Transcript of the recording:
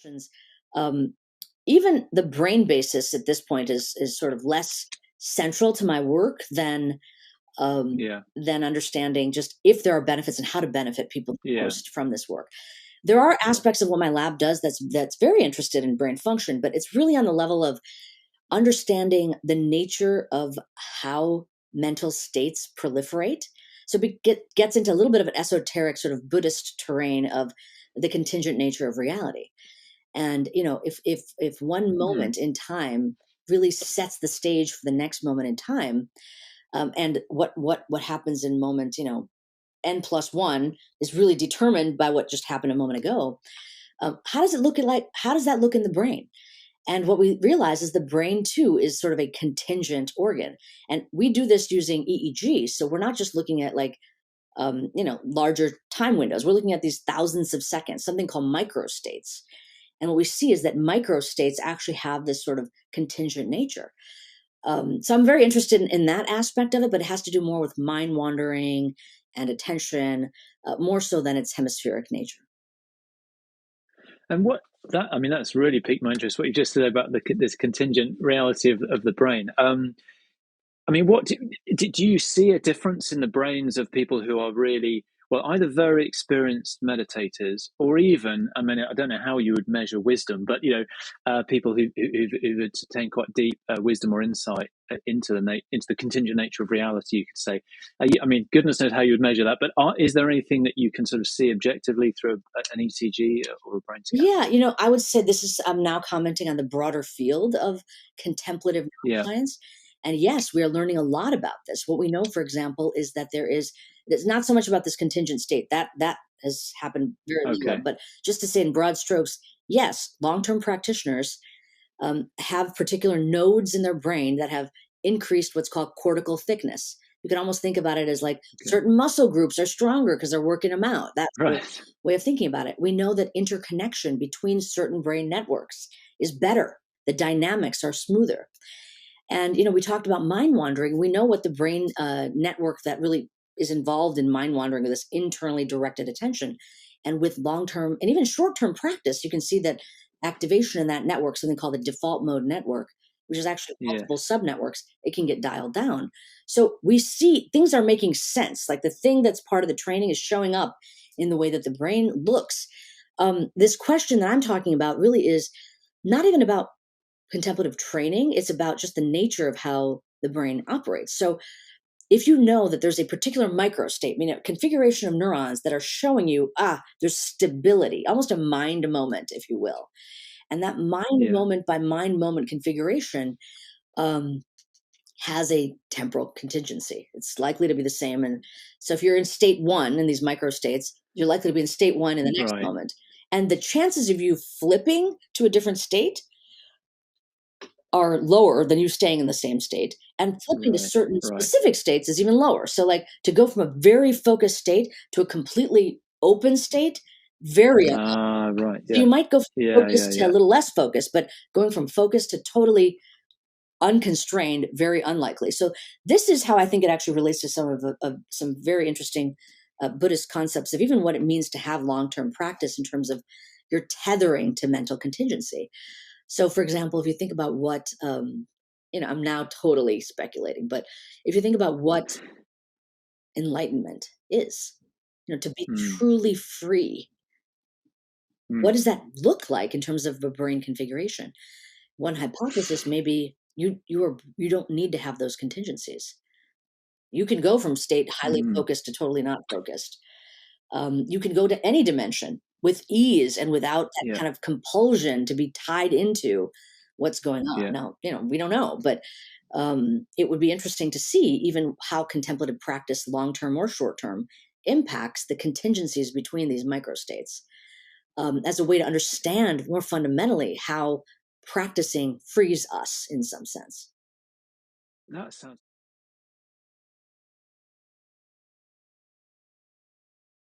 questions. Um, Even the brain basis at this point is sort of less central to my work Yeah. than understanding just if there are benefits and how to benefit people the Yeah. most from this work. There are Sure. aspects of what my lab does that's very interested in brain function, but it's really on the level of understanding the nature of how mental states proliferate. So gets into a little bit of an esoteric sort of Buddhist terrain of the contingent nature of reality. And if one Hmm. moment in time really sets the stage for the next moment in time, and what happens in moment, n plus one is really determined by what just happened a moment ago. How does it look like? How does that look in the brain? And what we realize is the brain too is sort of a contingent organ, and we do this using EEG. So we're not just looking at like larger time windows. We're looking at these thousands of seconds, something called microstates. And what we see is that microstates actually have this sort of contingent nature. So I'm very interested in that aspect of it, but it has to do more with mind wandering and attention, more so than its hemispheric nature. And what that I mean, that's really piqued my interest. What you just said about this contingent reality of the brain. I mean, what do you see a difference in the brains of people who are really, well, either very experienced meditators, or even, I mean, I don't know how you would measure wisdom, but people who've attained quite deep wisdom or insight into the contingent nature of reality, you could say. I mean, goodness knows how you would measure that, but is there anything that you can sort of see objectively through an ECG or a brain scan? Yeah, I would say I'm now commenting on the broader field of contemplative Yeah. neuroscience. And yes, we are learning a lot about this. What we know, for example, is that it's not so much about this contingent state. That has happened very little. Okay. But just to say in broad strokes, yes, long-term practitioners have particular nodes in their brain that have increased what's called cortical thickness. You can almost think about it as like Okay. certain muscle groups are stronger because they're working them out. That's the Right. way of thinking about it. We know that interconnection between certain brain networks is better. The dynamics are smoother. And, we talked about mind wandering. We know what the brain network that really is involved in mind wandering, with this internally directed attention. And with long term and even short term practice, you can see that activation in that network, something called the default mode network, which is actually multiple Yes. subnetworks, it can get dialed down. So we see things are making sense. Like the thing that's part of the training is showing up in the way that the brain looks. This question that I'm talking about really is not even about contemplative training. It's about just the nature of how the brain operates. So if you know that there's a particular microstate, configuration of neurons that are showing you, there's stability, almost a mind moment, if you will. And that mind Yeah. moment by mind moment configuration um, has a temporal contingency. It's likely to be the same. And so if you're in state one in these microstates, you're likely to be in state one in the next Right. moment. And the chances of you flipping to a different state are lower than you staying in the same state. And flipping to Right. certain Right. specific states is even lower. So, like to go from a very focused state to a completely open state, very unlikely. Ah, right. So you Yeah. might go from Yeah. Yeah. focused to a Yeah. little less focused, but going from focused to totally unconstrained, very unlikely. So this is how I think it actually relates to some very interesting Buddhist concepts of even what it means to have long-term practice in terms of your tethering to mental contingency. So, for example, if you think about what, I'm now totally speculating, but if you think about what enlightenment is, to be Mm, truly free, mm, what does that look like in terms of a brain configuration? One hypothesis may be you don't need to have those contingencies. You can go from state highly mm. focused to totally not focused. You can go to any dimension with ease and without that Yeah. kind of compulsion to be tied into what's going on. Yeah. Now, we don't know, but it would be interesting to see even how contemplative practice, long term or short term, impacts the contingencies between these microstates as a way to understand more fundamentally how practicing frees us in some sense. That sounds